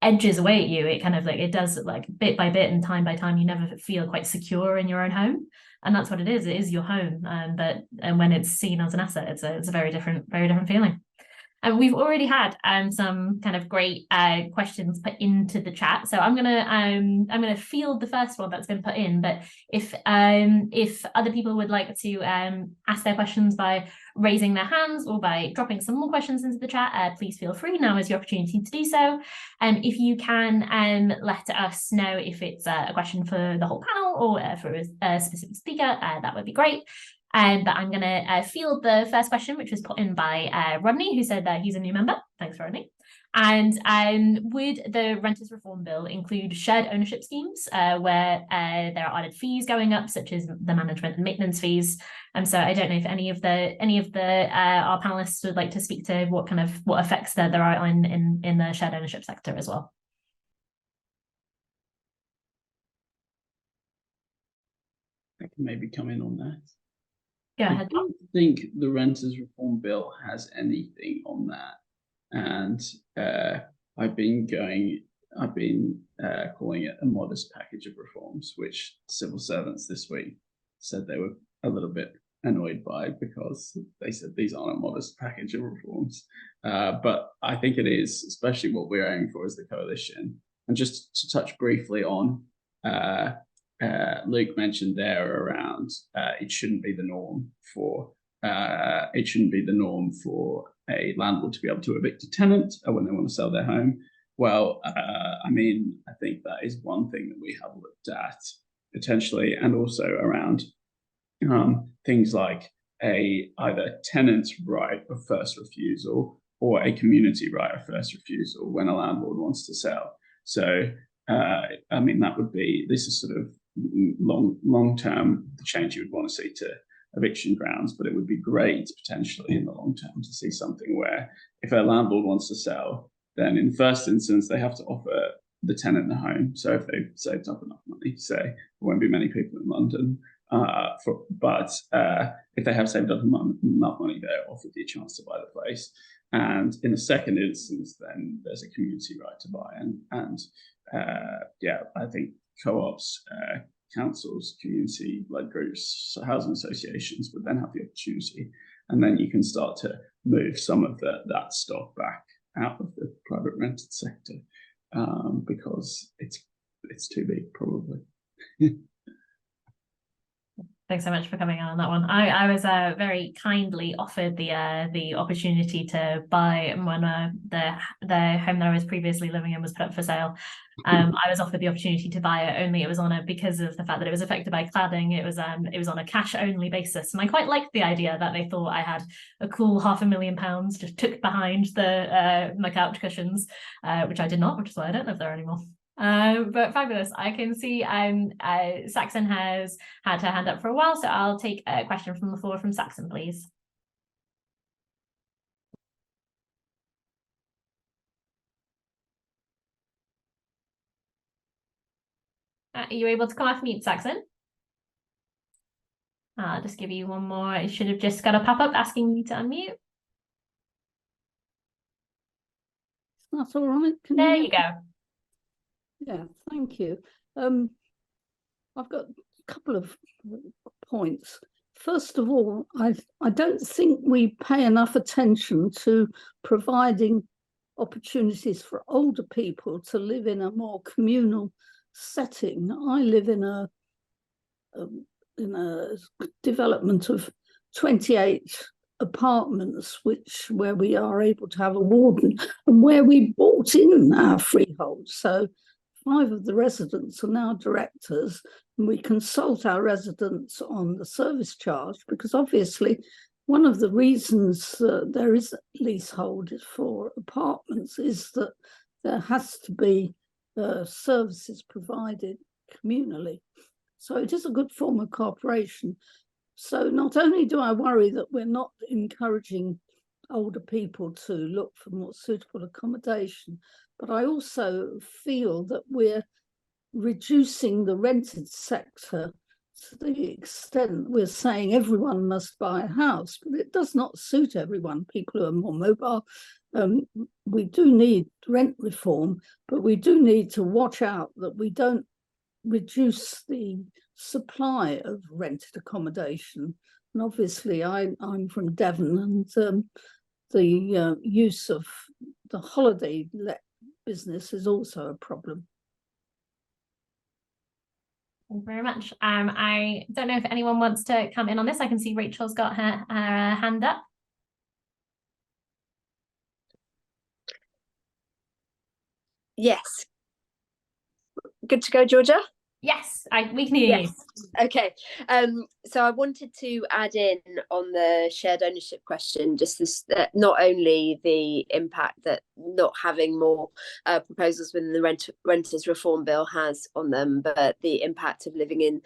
edges away at you. It kind of like, it does like bit by bit and time by time, you never feel quite secure in your own home. And that's what it is your home. But when it's seen as an asset, it's a very different feeling. And we've already had some kind of great questions put into the chat, so I'm gonna field the first one that's been put in. But if other people would like to ask their questions by raising their hands or by dropping some more questions into the chat, please feel free. Now is your opportunity to do so. If you can let us know if it's a question for the whole panel or for a specific speaker, that would be great. But I'm going to field the first question, which was put in by Rodney, who said that he's a new member. Thanks, Rodney. And would the Renters Reform Bill include shared ownership schemes where there are added fees going up, such as the management and maintenance fees? So I don't know if any of our panelists would like to speak to what effects there are in the shared ownership sector as well. I can maybe come in on that. Go ahead. I don't think the Renters Reform Bill has anything on that, and I've been calling it a modest package of reforms, which civil servants this week said they were a little bit annoyed by because they said these aren't a modest package of reforms. But I think it is, especially what we're aiming for as the coalition. And just to touch briefly on Luke mentioned there around it shouldn't be the norm for a landlord to be able to evict a tenant when they want to sell their home. Well, I mean, I think that is one thing that we have looked at potentially, and also around things like either tenant's right of first refusal or a community right of first refusal when a landlord wants to sell. So, I mean, this is sort of long-term the change you would want to see to eviction grounds, but it would be great potentially in the long term to see something where if a landlord wants to sell, then in first instance, they have to offer the tenant a home. So if they've saved up enough money, say there won't be many people in London, but if they have saved up enough money, they're offered the chance to buy the place. And in the second instance, then there's a community right to buy. And I think co-ops, councils, community-led groups, housing associations would then have the opportunity, and then you can start to move some of that stock back out of the private rented sector, because it's too big, probably. Thanks so much for coming on that one. I was very kindly offered the opportunity to buy when the home that I was previously living in was put up for sale. I was offered the opportunity to buy it, only it was because of the fact that it was affected by cladding. It was on a cash only basis, and I quite liked the idea that they thought I had a cool £500,000 just tucked behind my couch cushions, which I did not, which is why I don't live there anymore. But fabulous. I can see Saxon has had her hand up for a while, so I'll take a question from the floor from Saxon, please. Are you able to come off mute, Saxon? I'll just give you one more. It should have just got a pop-up asking you to unmute. That's all right. There you go. Yeah, thank you. I've got a couple of points. First of all, I don't think we pay enough attention to providing opportunities for older people to live in a more communal setting. I live in a development of 28 apartments, where we are able to have a warden, and where we bought in our freehold. So 5 of the residents are now directors, and we consult our residents on the service charge, because obviously one of the reasons there is leasehold for apartments is that there has to be services provided communally. So it is a good form of cooperation. So not only do I worry that we're not encouraging older people to look for more suitable accommodation, but I also feel that we're reducing the rented sector to the extent we're saying everyone must buy a house, but it does not suit everyone. People who are more mobile, we do need rent reform, but we do need to watch out that we don't reduce the supply of rented accommodation. And obviously I'm from Devon, and the use of the holiday let business is also a problem. Thank you very much. I don't know if anyone wants to come in on this. I can see Rachel's got her hand up. Yes. Good to go, Georgia? Yes, we can hear you. Okay, so I wanted to add in on the shared ownership question, just this, not only the impact that not having more proposals within the renters reform bill has on them, but the impact of living in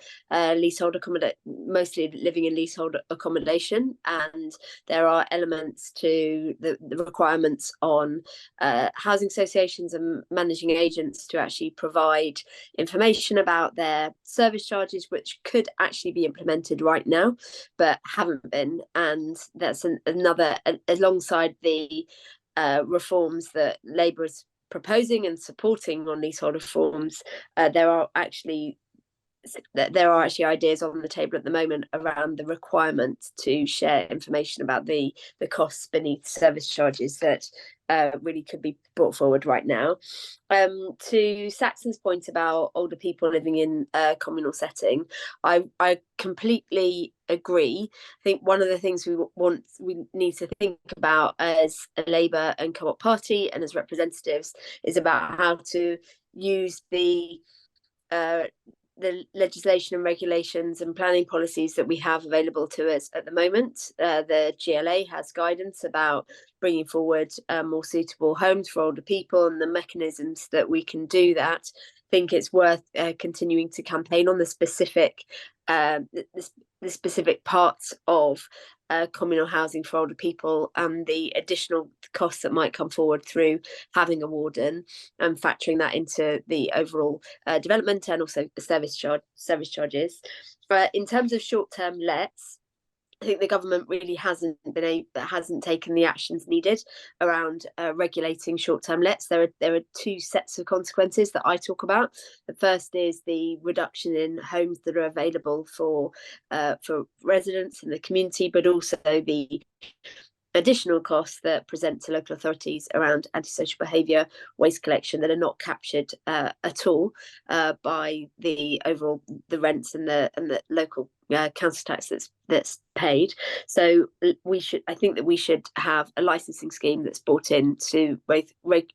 leasehold accommodation, mostly living in leasehold accommodation. And there are elements to the requirements on housing associations and managing agents to actually provide information about their service charges, which could actually be implemented right now but haven't been. And that's another, alongside the reforms that Labour is proposing and supporting on leasehold reforms, there are actually ideas on the table at the moment around the requirement to share information about the costs beneath service charges that really could be brought forward right now. To Saxon's point about older people living in a communal setting, I completely agree. I think one of the things we need to think about as a Labour and Co-op party and as representatives is about how to use the the legislation and regulations and planning policies that we have available to us at the moment. The GLA has guidance about bringing forward more suitable homes for older people and the mechanisms that we can do that. I think it's worth continuing to campaign on the specific the specific parts of communal housing for older people and the additional costs that might come forward through having a warden, and factoring that into the overall development and also the service charges. In terms of short-term lets, I think the government really hasn't taken the actions needed around regulating short-term lets. There are two sets of consequences that I talk about. The first is the reduction in homes that are available for residents in the community, but also the additional costs that present to local authorities around antisocial behaviour, waste collection, that are not captured at all by the overall rents and the local council tax that's paid. So I think that we should have a licensing scheme that's brought in to both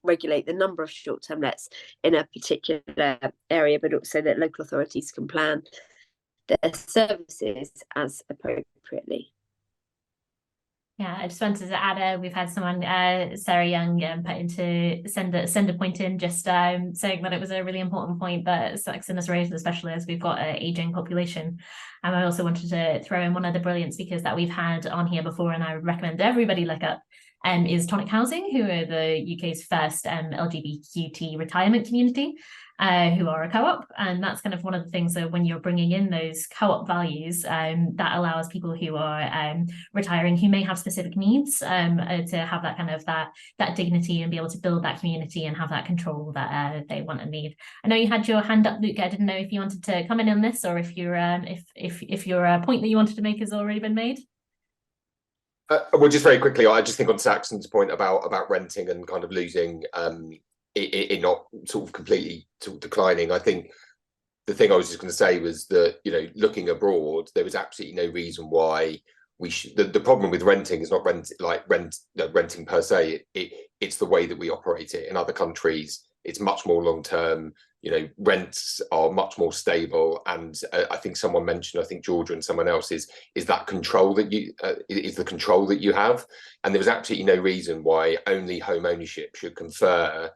regulate the number of short-term lets in a particular area, but also that local authorities can plan their services as appropriately. Yeah, I just wanted to add, we've had someone, Sarah Young, send a point in, just saying that it was a really important point that Saxon has raised, especially as we've got an ageing population. And I also wanted to throw in one of the brilliant speakers that we've had on here before, and I would recommend everybody look up, is Tonic Housing, who are the UK's first LGBTQT retirement community, who are a co-op. And that's kind of one of the things that when you're bringing in those co-op values, that allows people who are retiring, who may have specific needs, to have that kind of that dignity and be able to build that community and have that control that they want and need. I know you had your hand up, Luke. I didn't know if you wanted to come in on this, or if your point that you wanted to make has already been made. Well, just very quickly, I just think on Saxon's point about renting and kind of losing it not sort of completely sort of declining. I think the thing I was just going to say was that, you know, looking abroad, there was absolutely no reason why we should. The problem with renting is not renting per se. It's the way that we operate it. In other countries, it's much more long term. You know, rents are much more stable, and I think someone mentioned, I think Georgia and someone else, is that control that you is the control that you have, and there was absolutely no reason why only home ownership should confer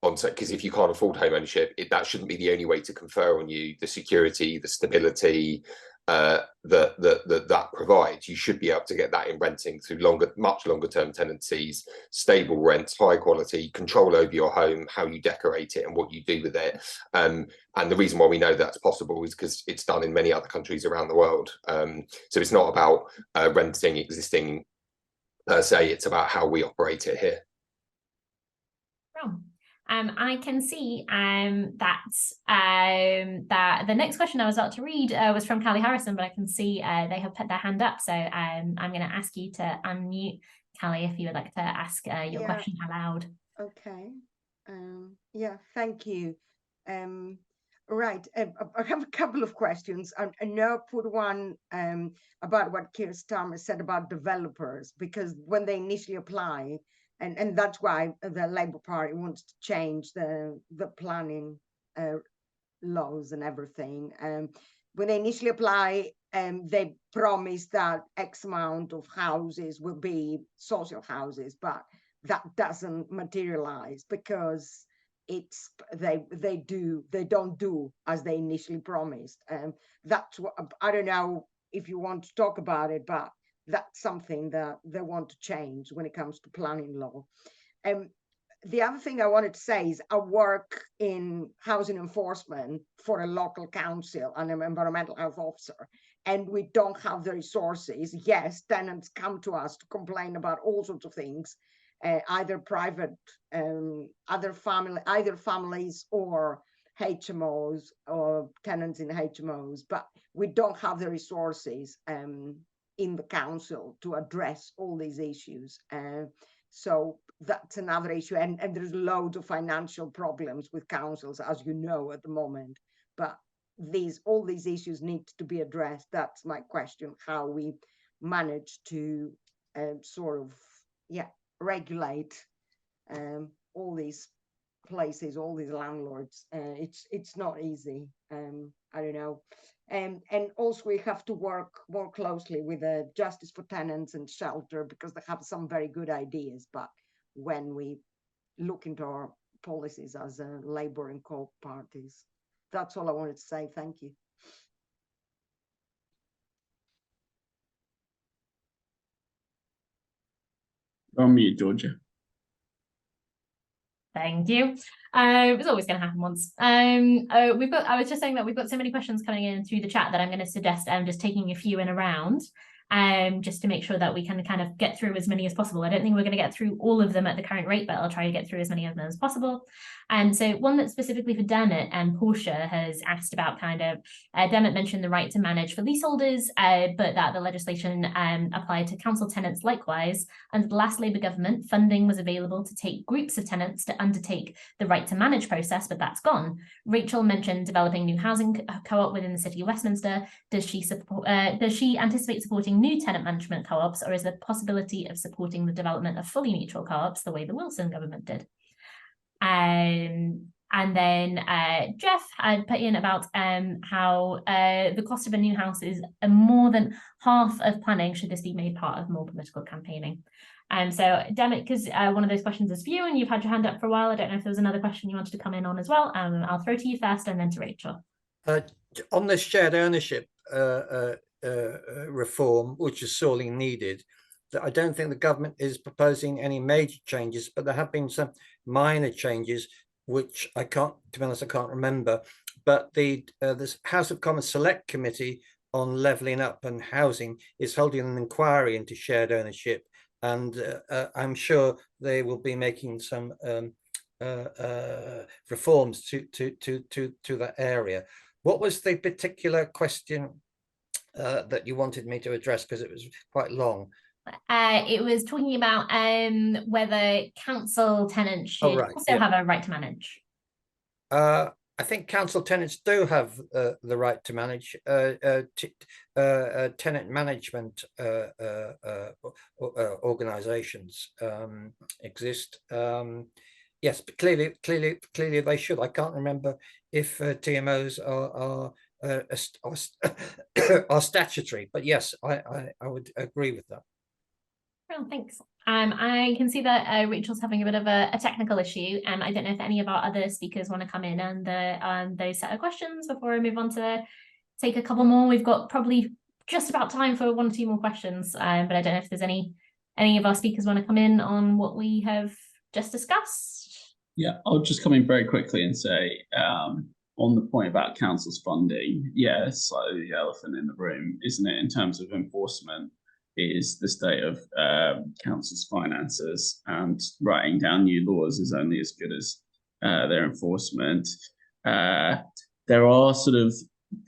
on, because if you can't afford home ownership, that shouldn't be the only way to confer on you the security, the stability that provides. You should be able to get that in renting through much longer term tenancies, stable rents, high quality, control over your home, how you decorate it and what you do with it. And the reason why we know that's possible is because it's done in many other countries around the world. So it's not about renting existing per se, it's about how we operate it here. Oh. I can see that the next question I was about to read was from Callie Harrison, but I can see they have put their hand up. So I'm going to ask you to unmute, Callie, if you would like to ask your question aloud. Okay. Yeah, thank you. Right. I have a couple of questions. I know put one about what Keir Starmer said about developers, because when they initially apply, and that's why the Labour Party wants to change the planning laws and everything. When they initially apply, they promise that X amount of houses will be social houses, but that doesn't materialize because they don't do as they initially promised. That's what, I don't know if you want to talk about it, but that's something that they want to change when it comes to planning law. The other thing I wanted to say is I work in housing enforcement for a local council and an environmental health officer, and we don't have the resources. Yes, tenants come to us to complain about all sorts of things, either private, either families or HMOs or tenants in HMOs, but we don't have the resources in the council to address all these issues. So that's another issue. And there's loads of financial problems with councils, as you know, at the moment. But all these issues need to be addressed. That's my question, how we manage to sort of, regulate all these places, all these landlords. It's not easy. I don't know. And also we have to work more closely with the Justice for Tenants and Shelter, because they have some very good ideas. But when we look into our policies as Labour and Co parties, that's all I wanted to say. Thank you. On mute, Georgia. Thank you. It was always going to happen once. I was just saying that we've got so many questions coming in through the chat that I'm going to suggest just taking a few in a round, just to make sure that we can kind of get through as many as possible. I don't think we're going to get through all of them at the current rate, but I'll try to get through as many of them as possible. And so one that's specifically for Dermot and Portia has asked about kind of, Dermot mentioned the right to manage for leaseholders, but that the legislation applied to council tenants likewise. Under the last Labour government, funding was available to take groups of tenants to undertake the right to manage process, but that's gone. Rachel mentioned developing new housing co-op within the city of Westminster. Does she anticipate supporting new tenant management co-ops, or is there possibility of supporting the development of fully neutral co-ops the way the Wilson government did? And then Jeff had put in about how the cost of a new house is more than half of planning. Should this be made part of more political campaigning? So Dermot, because one of those questions is for you and you've had your hand up for a while, I don't know if there was another question you wanted to come in on as well. I'll throw to you first and then to Rachel. On this shared ownership reform, which is sorely needed, I don't think the government is proposing any major changes, but there have been some minor changes, which I can't, to be honest, I can't remember. But the House of Commons Select Committee on Levelling Up and Housing is holding an inquiry into shared ownership, and I'm sure they will be making some reforms to that area. What was the particular question that you wanted me to address, because it was quite long? It was talking about whether council tenants should also have a right to manage. I think council tenants do have the right to manage. Tenant management organisations exist. Yes, but clearly they should. I can't remember if TMOs are statutory, but yes, I would agree with that. Well, thanks. I can see that Rachel's having a bit of a technical issue. I don't know if any of our other speakers want to come in and those set of questions before I move on to take a couple more. We've got probably just about time for 1 or 2 more questions, but I don't know if there's any of our speakers want to come in on what we have just discussed. Yeah, I'll just come in very quickly and say, on the point about council's funding, yeah, it's slightly the elephant in the room, isn't it, in terms of enforcement, is the state of council's finances, and writing down new laws is only as good as their enforcement. There are sort of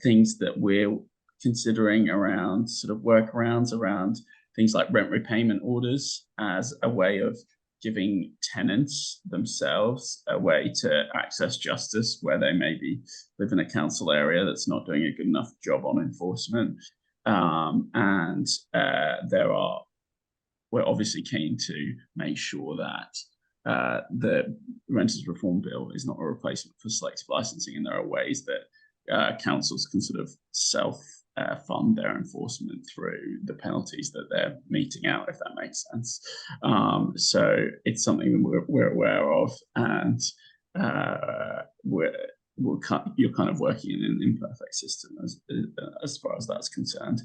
things that we're considering around sort of workarounds around things like rent repayment orders as a way of giving tenants themselves a way to access justice where they maybe live in a council area that's not doing a good enough job on enforcement. We're obviously keen to make sure that the Renters Reform Bill is not a replacement for selective licensing, and there are ways that councils can sort of self-fund their enforcement through the penalties that they're meting out, if that makes sense. So it's something we're aware of, and you're kind of working in an imperfect system as far as that's concerned.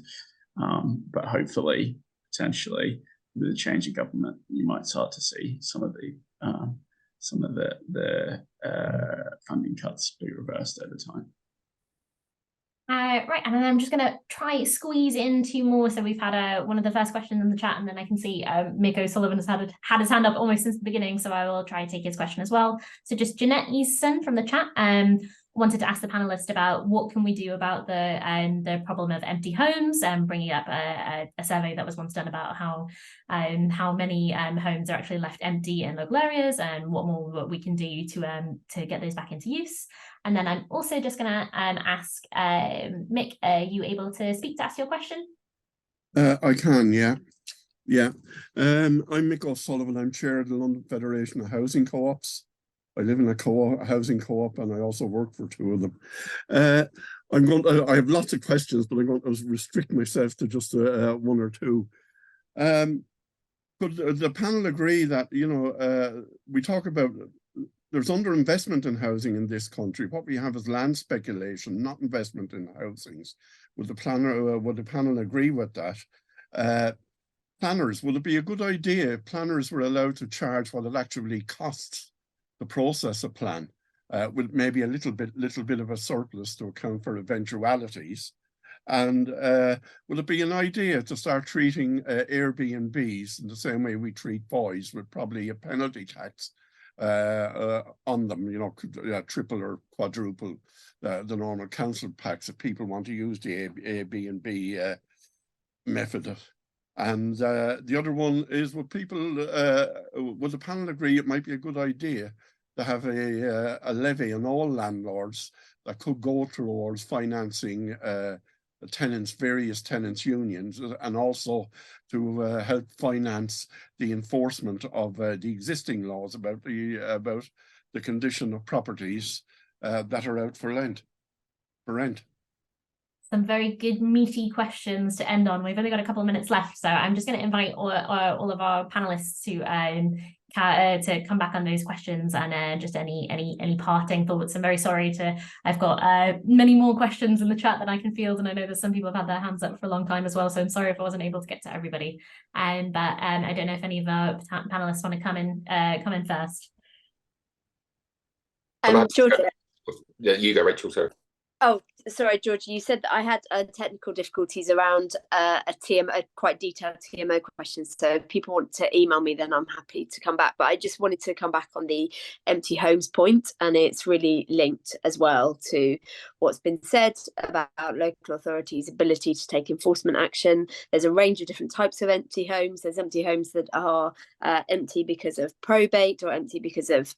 But hopefully, potentially, with a change in government, you might start to see some of the funding cuts be reversed over time. Right, and then I'm just going to try squeeze in 2 more. So we've had one of the first questions in the chat, and then I can see Mick O'Sullivan has had his hand up almost since the beginning, so I will try and take his question as well. So just Jeanette Easton from the chat wanted to ask the panelists about what can we do about the problem of empty homes, bringing up a survey that was once done about how many homes are actually left empty in local areas, and what more we can do to get those back into use. And then I'm also just going to ask Mick, are you able to speak to ask your question? I can, yeah. I'm Mick O'Sullivan. I'm chair of the London Federation of Housing Co-ops. I live in a housing co-op, and I also work for 2 of them. I have lots of questions, but I'm going to restrict myself to just 1 or 2. Could the panel agree that, you know, we talk about there's underinvestment in housing in this country. What we have is land speculation, not investment in housings. Would the panel agree with that? Planners, would it be a good idea if planners were allowed to charge what it actually costs to process a plan, with maybe a little bit of a surplus to account for eventualities? And would it be an idea to start treating Airbnbs in the same way we treat voids, with probably a penalty tax on them, you know, triple or quadruple the normal council tax if people want to use the Airbnb method? And the other one is, would the panel agree it might be a good idea to have a levy on all landlords that could go towards financing various tenants unions, and also to help finance the enforcement of the existing laws about the condition of properties that are out for rent? Some very good meaty questions to end on. We've only got a couple of minutes left, so I'm just going to invite all of our panelists to come back on those questions, and just any parting thoughts. I'm very sorry I've got many more questions in the chat than I can field, and I know that some people have had their hands up for a long time as well, so I'm sorry if I wasn't able to get to everybody. But I don't know if any of our panelists want to come in first. Georgia. Yeah, you go, Rachel. Sorry. Oh, sorry, George, you said that I had technical difficulties around a quite detailed TMO question. So if people want to email me, then I'm happy to come back. But I just wanted to come back on the empty homes point, and it's really linked as well to what's been said about local authorities' ability to take enforcement action. There's a range of different types of empty homes. There's empty homes that are empty because of probate or empty because of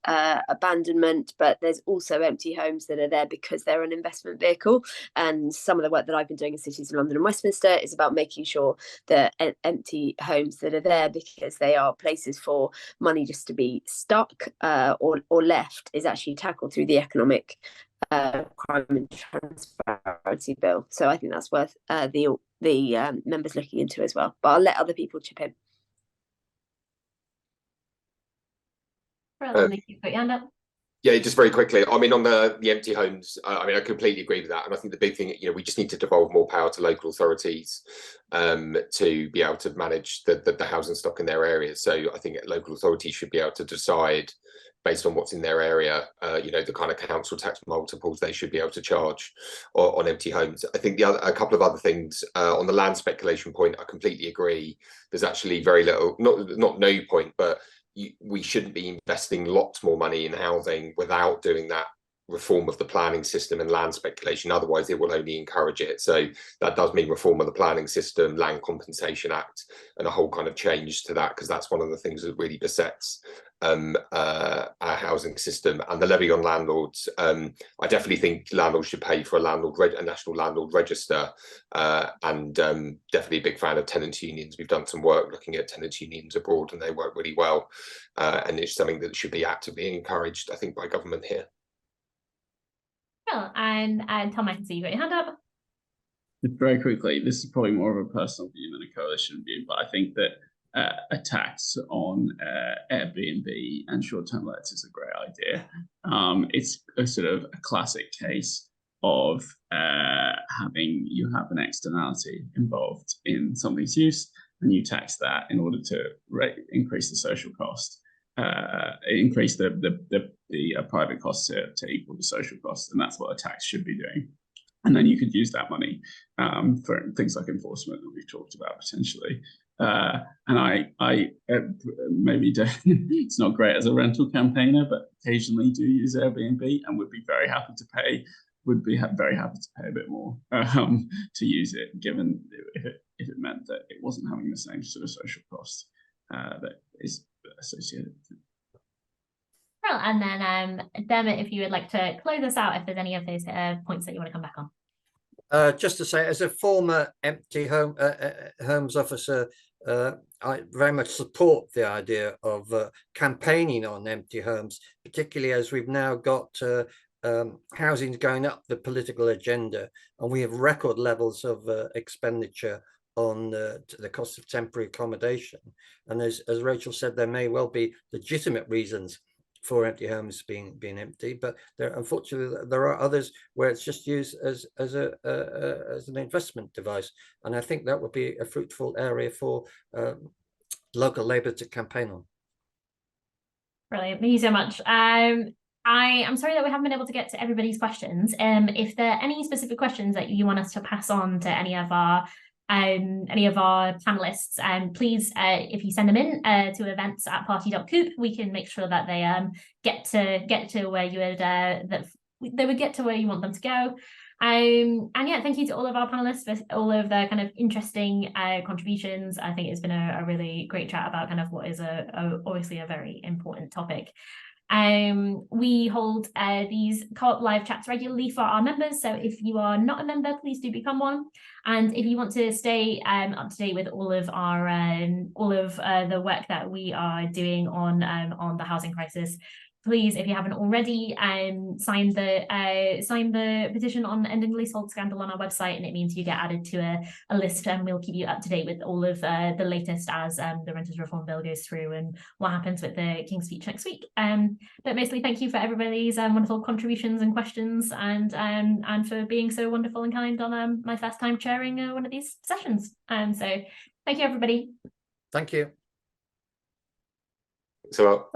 abandonment, but there's also empty homes that are there because they're an investment vehicle. And some of the work that I've been doing in cities of London and Westminster is about making sure that empty homes that are there because they are places for money just to be stuck or left is actually tackled through the economic crime and transparency bill. So I think that's worth the members looking into as well. But I'll let other people chip in. Well, you put your hand up. Yeah, just very quickly. I mean, on the empty homes, I mean, I completely agree with that. And I think the big thing, you know, we just need to devolve more power to local authorities to be able to manage the housing stock in their areas. So I think local authorities should be able to decide based on what's in their area, you know, the kind of council tax multiples they should be able to charge on empty homes. I think a couple of other things on the land speculation point, I completely agree. There's actually very little, not no point, but we shouldn't be investing lots more money in housing without doing that reform of the planning system and land speculation. Otherwise, it will only encourage it. So that does mean reform of the planning system, Land Compensation Act, and a whole kind of change to that, because that's one of the things that really besets our housing system. And the levy on landlords, I definitely think landlords should pay for a national landlord register, and definitely a big fan of tenants unions. We've done some work looking at tenants unions abroad, and they work really well, and it's something that should be actively encouraged, I think, by government here. Well, and Tom, I can see you got your hand up. Very quickly, this is probably more of a personal view than a coalition view, but I think that a tax on Airbnb and short-term lets is a great idea. It's a sort of a classic case of you have an externality involved in something's use, and you tax that in order to increase the social cost. Increase the private costs to equal the social costs, and that's what a tax should be doing. And then you could use that money for things like enforcement that we've talked about potentially. And I maybe it's not great as a rental campaigner, but occasionally do use Airbnb and would be very happy to pay. Would be very happy to pay a bit more to use it, given if it meant that it wasn't having the same sort of social cost that is associated with it. Well, and then Dermot, if you would like to close us out, if there's any of those points that you want to come back on. Just to say, as a former empty homes officer I very much support the idea of campaigning on empty homes, particularly as we've now got housing going up the political agenda, and we have record levels of expenditure on the cost of temporary accommodation. And as Rachel said, there may well be legitimate reasons for empty homes being empty, but unfortunately there are others where it's just used as an investment device, and I think that would be a fruitful area for local Labour to campaign on. Brilliant, thank you so much. I am sorry that we haven't been able to get to everybody's questions. If there are any specific questions that you want us to pass on to any of our panelists, please, if you send them in to events@party.coop, we can make sure that they get to where you would that they would get to where you want them to go. And yeah, thank you to all of our panelists for all of their kind of interesting contributions. I think it's been a really great chat about kind of what is obviously a very important topic. We hold these co-op live chats regularly for our members, so if you are not a member, please do become one. And if you want to stay up to date with all of our the work that we are doing on the housing crisis, please, if you haven't already, sign the petition on ending the leasehold scandal on our website, and it means you get added to a list, and we'll keep you up to date with all of the latest as the Renters Reform Bill goes through and what happens with the King's Speech next week. But mostly, thank you for everybody's wonderful contributions and questions, and for being so wonderful and kind on my first time chairing one of these sessions. So thank you, everybody. Thank you. So.